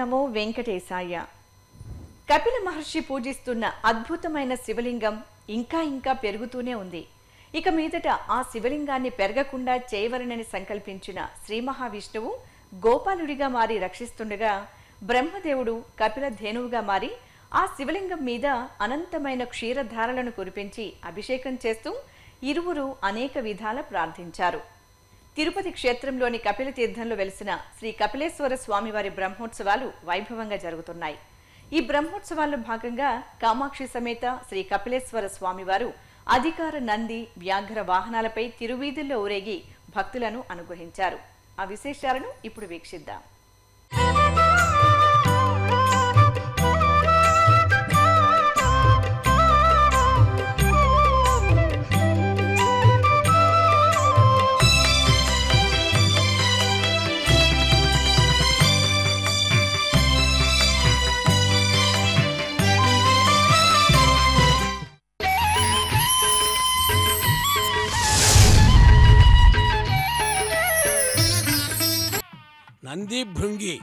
నమో వెంకటేశాయ. కపిల మహర్షి పూజిస్తున్న అద్భుతమైన శివలింగం ఇంకా పెరుగుతూనే ఉంది. ఇక మీదట ఆ శివలింగాన్ని పెరగకుండా చేయవలనని సంకల్పించిన శ్రీ మహావిష్ణువు గోపాలుడిగా మారి రక్షిస్తుండగా, బ్రహ్మదేవుడు కపిల ధేనువుగా మారి ఆ శివలింగం మీద అనంతమైన క్షీరధారలను కురిపించి అభిషేకం చేస్తూ ఇరువురు అనేక విధాల ప్రార్థించారు. తిరుపతి క్షేత్రంలోని కపిల తీర్థంలో వెలిసిన శ్రీ కపిలేశ్వర స్వామివారి బ్రహ్మోత్సవాలు వైభవంగా జరుగుతున్నాయి. ఈ బ్రహ్మోత్సవాల్లో భాగంగా కామాక్షి సమేత శ్రీ కపిలేశ్వర స్వామివారు అధికార నంది వ్యాఘ్ర వాహనాలపై తిరువీధుల్లో ఊరేగి భక్తులను అనుగ్రహించారు. ఆ విశేషాలను ఇప్పుడు వీక్షిద్దాం. నంది భృంగి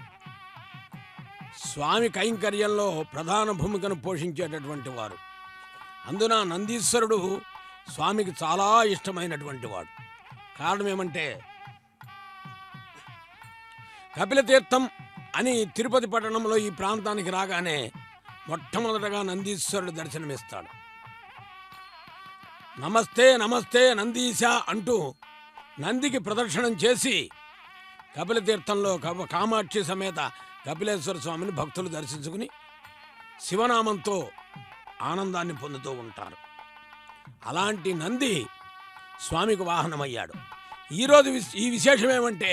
స్వామి కైంకర్యంలో ప్రధాన భూమికను పోషించేటటువంటి వారు. అందున నందీశ్వరుడు స్వామికి చాలా ఇష్టమైనటువంటి వాడు. కారణం ఏమంటే, కపిలతీర్థం అని తిరుపతి పట్టణంలో ఈ ప్రాంతానికి రాగానే మొట్టమొదటగా నందీశ్వరుడు దర్శనమిస్తాడు. నమస్తే నమస్తే నందీశ అంటూ నందికి ప్రదక్షిణం చేసి కపిలతీర్థంలో కామాక్షి సమేత కపిలేశ్వర స్వామిని భక్తులు దర్శించుకుని శివనామంతో ఆనందాన్ని పొందుతూ ఉంటారు. అలాంటి నంది స్వామికి వాహనమయ్యాడు. ఈరోజు ఈ విశేషం ఏమంటే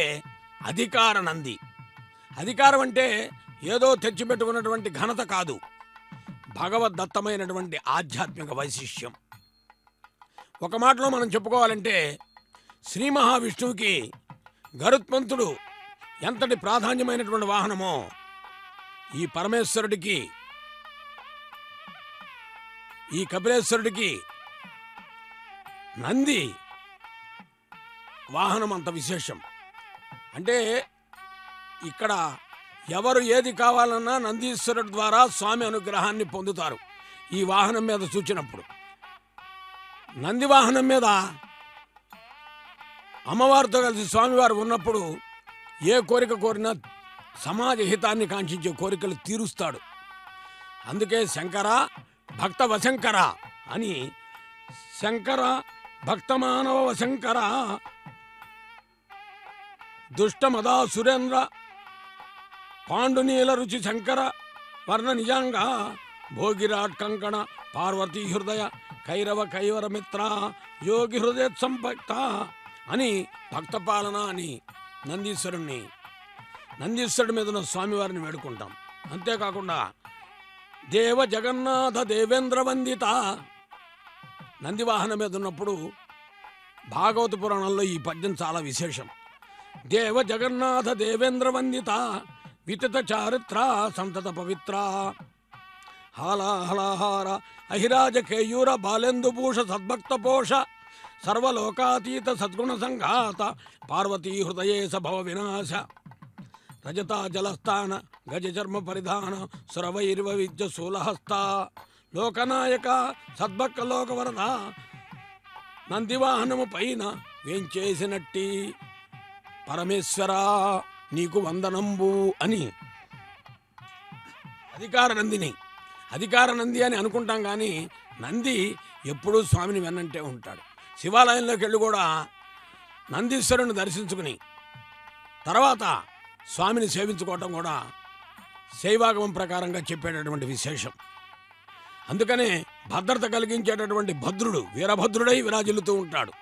అధికార నంది. అధికారం అంటే ఏదో తెచ్చిపెట్టుకున్నటువంటి ఘనత కాదు, భగవద్దత్తమైనటువంటి ఆధ్యాత్మిక వైశిష్యం. ఒక మాటలో మనం చెప్పుకోవాలంటే, శ్రీ మహావిష్ణువుకి గరుత్మంతుడు ఎంతటి ప్రాధాన్యమైనటువంటి వాహనమో, ఈ పరమేశ్వరుడికి ఈ కపిలేశ్వరుడికి నంది వాహనం అంత విశేషం. అంటే ఇక్కడ ఎవరు ఏది కావాలన్నా నందీశ్వరుడి ద్వారా స్వామి అనుగ్రహాన్ని పొందుతారు. ఈ వాహనం మీద చూచినప్పుడు, నంది వాహనం మీద అమ్మవారితో కలిసి స్వామివారు ఉన్నప్పుడు ఏ కోరిక కోరినా సమాజ హితాన్ని కాంక్షించే కోరికలు తీరుస్తాడు. అందుకే శంకర భక్త వశంకర అని, శంకర భక్తమానవ వశంకర దుష్టమదా సురేంద్ర పాండునీల రుచి శంకర వర్ణ నిజంగా భోగిరాట్ కంకణ పార్వతీ హృదయ కైరవ కైవర మిత్ర యోగి హృదయ సంపక్త అని భక్తపాలన అని నందీశ్వరుడి మీద ఉన్న స్వామివారిని వేడుకుంటాం. అంతేకాకుండా దేవ జగన్నాథ దేవేంద్ర వందిత నందివాహనం మీద ఉన్నప్పుడు భాగవత పురాణంలో ఈ పద్యం చాలా విశేషం. దేవ జగన్నాథ దేవేంద్ర వందిత వితత చారిత్ర సంతత పవిత్ర హాలాహలాహార అహిరాజ కేయూర బాలేందుభూష సద్భక్త పోష సర్వలోకాతీత సద్గుణ సంఘాత పార్వతీ హృదయేశ భవ వినాశ రజతా జలస్థాన గజ చర్మ పరిధాన సురవైర్వ విద్య శూలహస్త లోకనాయక సద్భక్త లోకవరద నందివాహనము పైన వేంచేసినట్టి పరమేశ్వర నీకు వందనంబు అని అధికార నంది అని అనుకుంటాం. కానీ నంది ఎప్పుడూ స్వామిని వెన్నంటే ఉంటాడు. శివాలయంలోకి వెళ్ళి కూడా నందీశ్వరుని దర్శించుకుని తర్వాత స్వామిని సేవించుకోవటం కూడా శైవాగమం ప్రకారంగా చెప్పేటటువంటి విశేషం. అందుకనే భద్రత కలిగించేటటువంటి భద్రుడు వీరభద్రుడై విరాజిల్లుతూ ఉంటాడు.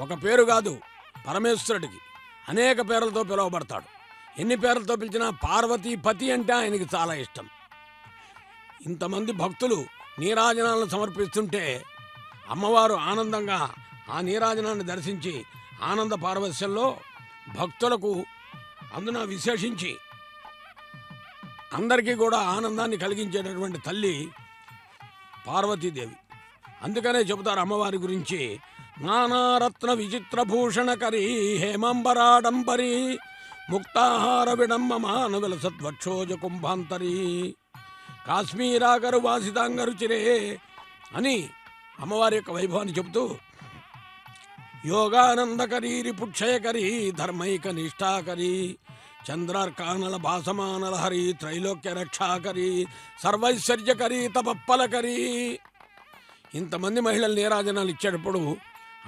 ఒక పేరు కాదు, పరమేశ్వరుడికి అనేక పేర్లతో పిలువబడతాడు. ఎన్ని పేర్లతో పిలిచినా పార్వతీపతి అంటే ఆయనకి చాలా ఇష్టం. ఇంతమంది భక్తులు నీరాజనాలను సమర్పిస్తుంటే అమ్మవారు ఆనందంగా ఆ నీరాజనాన్ని దర్శించి ఆనంద పారవశ్యంలో భక్తులకు అందున విశేషించి అందరికీ కూడా ఆనందాన్ని కలిగించేటటువంటి తల్లి పార్వతీదేవి. అందుకనే చెబుతారు అమ్మవారి గురించి, నానారత్న విచిత్ర భూషణకరీ హేమంబరాడంబరీ ముక్తాహార విడంబమాన విలసద్వక్షోజ కుంభాంతరీ కాశ్మీరాగరు వాసితాంగరుచిరే అని అమ్మవారి యొక్క వైభవాన్ని చెబుతూ యోగానందకరీ రిపుక్షయకరీ ధర్మైక నిష్ఠాకరీ చంద్రార్కానల భాసమానల హరి త్రైలోక్య రక్షాకరీ సర్వైశ్వర్యకరీ తపప్పలకరీ. ఇంతమంది మహిళలు నీరాజనాలు ఇచ్చేటప్పుడు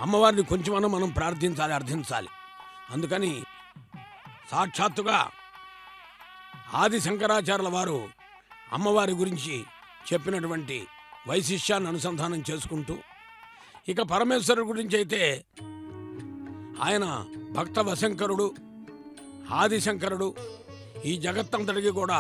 అమ్మవారిని కొంచెమన్నా మనం ప్రార్థించాలి, అర్థించాలి. అందుకని సాక్షాత్తుగా ఆది శంకరాచార్యుల వారు అమ్మవారి గురించి చెప్పినటువంటి వైశిష్యాన్ని అనుసంధానం చేసుకుంటూ, ఇక పరమేశ్వరుడి గురించి అయితే ఆయన భక్త వశంకరుడు, ఆదిశంకరుడు. ఈ జగత్తంతటికి కూడా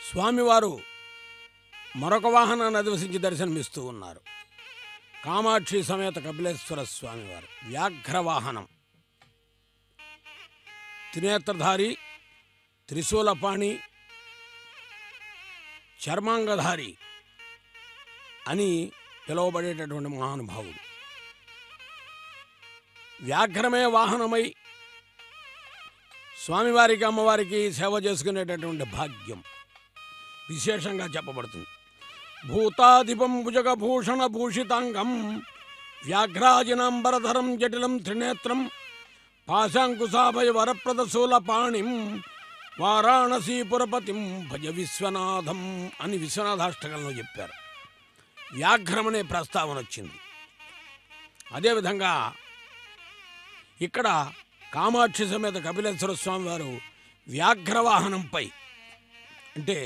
స్వామివారు మరొక వాహనాన్ని అధివసించి దర్శనమిస్తూ ఉన్నారు. కామాక్షి సమేత కపిలేశ్వర స్వామివారు వ్యాఘ్రవాహనం, త్రినేత్రధారి, త్రిశూలపాణి, చర్మాంగధారి అని పిలువబడేటటువంటి మహానుభావుడు. వ్యాఘ్రమే వాహనమై స్వామివారికి అమ్మవారికి సేవ చేసుకునేటటువంటి భాగ్యం విశేషంగా చెప్పబడుతుంది. భూతాధిపం భుజగభూషణ భూషితాంగం వ్యాఘ్రాజినాంబరధరం జటిలం త్రినేత్రం పాశాంకుశాభయ వరప్రదశూల పాణిం వారాణసీపురపతిం భజ విశ్వనాథం అని విశ్వనాథాష్టకంలో చెప్పారు. వ్యాఘ్రం అనే ప్రస్తావన వచ్చింది. అదేవిధంగా ఇక్కడ కామాక్షి సమేత కపిలేశ్వర స్వామి వారు వ్యాఘ్రవాహనంపై, అంటే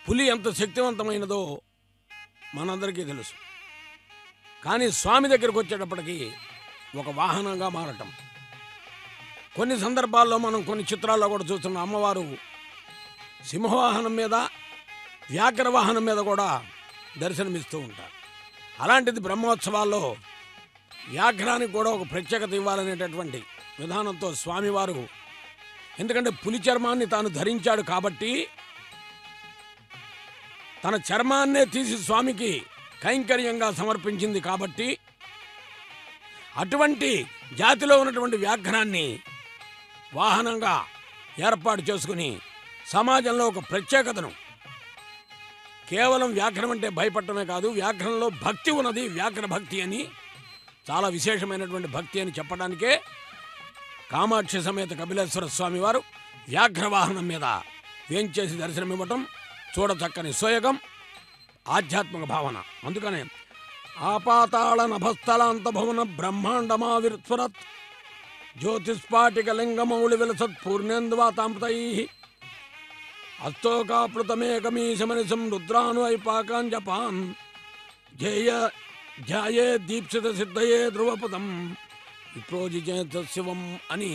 పులి ఎంత శక్తివంతమైనదో మనందరికీ తెలుసు. కానీ స్వామి దగ్గరికి వచ్చేటప్పటికి ఒక వాహనంగా మారటం. కొన్ని సందర్భాల్లో మనం కొన్ని చిత్రాల్లో కూడా చూస్తున్నాం. అమ్మవారు సింహవాహనం మీద, వ్యాఘ్రవాహనం మీద కూడా దర్శనమిస్తూ ఉంటారు. అలాంటిది బ్రహ్మోత్సవాల్లో వ్యాఘ్రానికి కూడా ఒక ప్రత్యేకత ఇవ్వాలనేటటువంటి విధానంతో స్వామివారు, ఎందుకంటే పులి చర్మాన్ని తాను ధరించాడు కాబట్టి తన చర్మాన్నే తీసి స్వామికి కైంకర్యంగా సమర్పించింది కాబట్టి అటువంటి జాతిలో ఉన్నటువంటి వ్యాఘ్రాన్ని వాహనంగా ఏర్పాటు చేసుకుని సమాజంలో ఒక ప్రత్యేకతను, కేవలం వ్యాఘ్రం అంటే భయపడటమే కాదు, వ్యాఘ్రంలో భక్తి ఉన్నది, వ్యాఘ్ర భక్తి అని, చాలా విశేషమైనటువంటి భక్తి అని చెప్పడానికే కామాక్షి సమేత కపిలేశ్వర స్వామి వారు వ్యాఘ్రవాహనం మీద వేంచేసి దర్శనమివ్వటం చూడచక్కని సోయగం, ఆధ్యాత్మిక భావన. అందుకనే ఆపాతాళ నభస్థలాంత భవన బ్రహ్మాండమావిర్స్వరత్ జ్యోతిస్పాటిక లింగమౌళి విలసత్ పూర్ణేందువాతాంతై అస్తోకాప్లుతమేకమీశమనిశం రుద్రానువైపాకాన్ జపాన్ ధ్యాయే దీప్సిత సిద్ధయే ధ్రువపదం విప్రోజిచేత శివం అని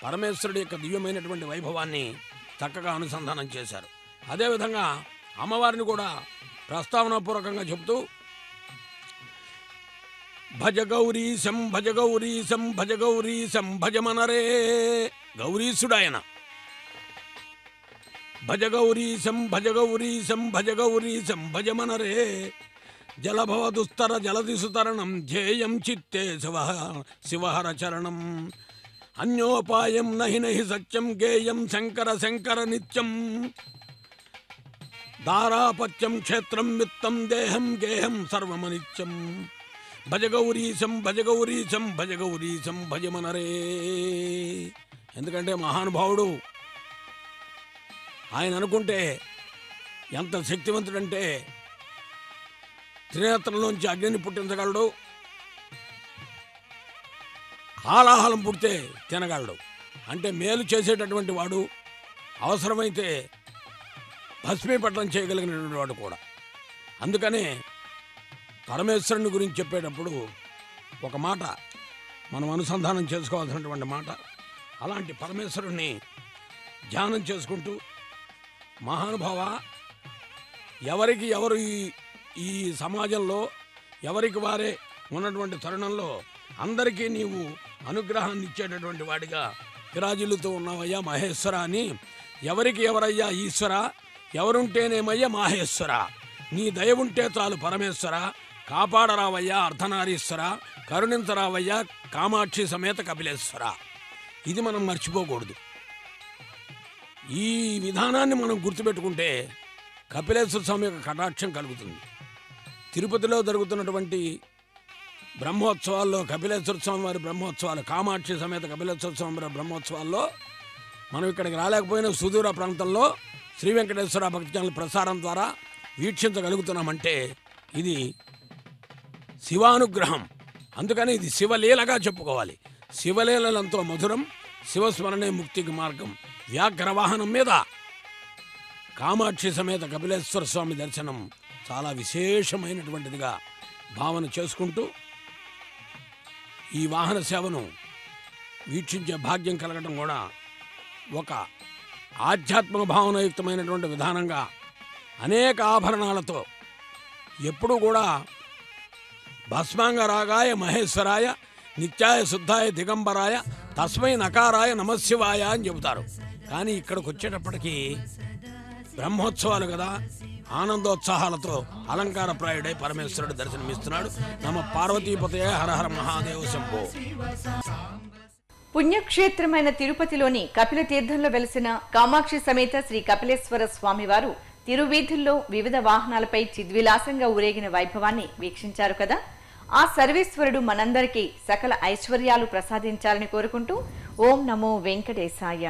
పరమేశ్వరుడి యొక్క దివ్యమైనటువంటి వైభవాన్ని చక్కగా అనుసంధానం చేశారు. అదేవిధంగా అమ్మవారిని కూడా ప్రస్తావనాపూర్వకంగా చెబుతూ భజ గౌరీశం భజ గౌరీశం భజ గౌరీశం భజమనరే, గౌరీశుడు ఆయన. భజ గౌరీశం భజ గౌరీశం భజ గౌరీశం భజమనరే జలభవ దుస్తర జలదిసుతరణం ధ్యేయం చిత్తే శివహర చరణం అన్యోపాయం నహి నహి సత్యం గేయం శంకర శంకర నిత్యం దారాపత్యం క్షేత్రం విత్తం దేహం గేహం సర్వమనిత్యం భజ గౌరీశం భజ గౌరీశం భజ గౌరీశం భజమనరే. ఎందుకంటే మహానుభావుడు ఆయన అనుకుంటే ఎంత శక్తివంతుడంటే త్రినేత్రంలోంచి అగ్నిని పుట్టించగలడు, హాలాహలం పుడితే తినగలడు. అంటే మేలు చేసేటటువంటి వాడు, అవసరమైతే భస్మీపట్నం చేయగలిగినటువంటి వాడు కూడా. అందుకనే పరమేశ్వరుని గురించి చెప్పేటప్పుడు ఒక మాట మనం అనుసంధానం చేసుకోవాల్సినటువంటి మాట. అలాంటి పరమేశ్వరుణ్ణి ధ్యానం చేసుకుంటూ, మహానుభావ, ఎవరికి ఎవరు ఈ సమాజంలో ఎవరికి వారే ఉన్నటువంటి తరుణంలో అందరికీ నీవు అనుగ్రహాన్ని ఇచ్చేటటువంటి వాడిగా విరాజిల్లుతూ ఉన్నావయ్యా మహేశ్వర అని. ఎవరికి ఎవరయ్యా ఈశ్వర, ఎవరుంటేనేమయ్యా మాహేశ్వర, నీ దయ ఉంటే చాలు పరమేశ్వర, కాపాడరావయ్యా అర్ధనారీశ్వర, కరుణించరావయ్యా కామాక్షి సమేత కపిలేశ్వర. ఇది మనం మర్చిపోకూడదు. ఈ విధానాన్ని మనం గుర్తుపెట్టుకుంటే కపిలేశ్వర స్వామి యొక్క కటాక్షం కలుగుతుంది. తిరుపతిలో జరుగుతున్నటువంటి బ్రహ్మోత్సవాల్లో, కపిలేశ్వర స్వామి వారి బ్రహ్మోత్సవాలు, కామాక్షి సమేత కపిలేశ్వర స్వామి వారి బ్రహ్మోత్సవాల్లో మనం ఇక్కడికి రాలేకపోయినా సుదూర ప్రాంతంలో శ్రీ వెంకటేశ్వర భక్తి ఛానల్ ప్రసారం ద్వారా వీక్షించగలుగుతున్నామంటే ఇది శివానుగ్రహం. అందుకని ఇది శివలీలగా చెప్పుకోవాలి. శివలీలలంతో మధురం, శివస్మరణే ముక్తికి మార్గం. వ్యాఘ్రవాహనం మీద కామాక్షి సమేత కపిలేశ్వర స్వామి దర్శనం చాలా విశేషమైనటువంటిదిగా భావన చేసుకుంటూ ఈ వాహన సేవను వీక్షించే భాగ్యం కలగడం కూడా ఒక ఆధ్యాత్మిక భావనయుక్తమైనటువంటి విధానంగా అనేక ఆభరణాలతో ఎప్పుడూ కూడా భస్మాంగ రాగాయ మహేశ్వరాయ నిత్యాయ శుద్ధాయ దిగంబరాయ తస్మై నకారాయ నమశివాయ అని చెబుతారు. కానీ ఇక్కడికి వచ్చేటప్పటికి బ్రహ్మోత్సవాలు కదా, ఆనందోత్సాహాలతో అలంకారప్రాయుడై పరమేశ్వరుడు దర్శనమిస్తున్నాడు. నమ పార్వతీపతయే హర హర మహాదేవ శంభో. పుణ్యక్షేత్రమైన తిరుపతిలోని కపిల తీర్థంలో వెలిసిన కామాక్షి సమేత శ్రీ కపిలేశ్వర స్వామివారు తిరువీధుల్లో వివిధ వాహనాలపై చిద్విలాసంగా ఊరేగిన వైభవాన్ని వీక్షించారు కదా. ఆ సర్వేశ్వరుడు మనందరికీ సకల ఐశ్వర్యాలు ప్రసాదించాలని కోరుకుంటూ ఓం నమో వెంకటేశాయ.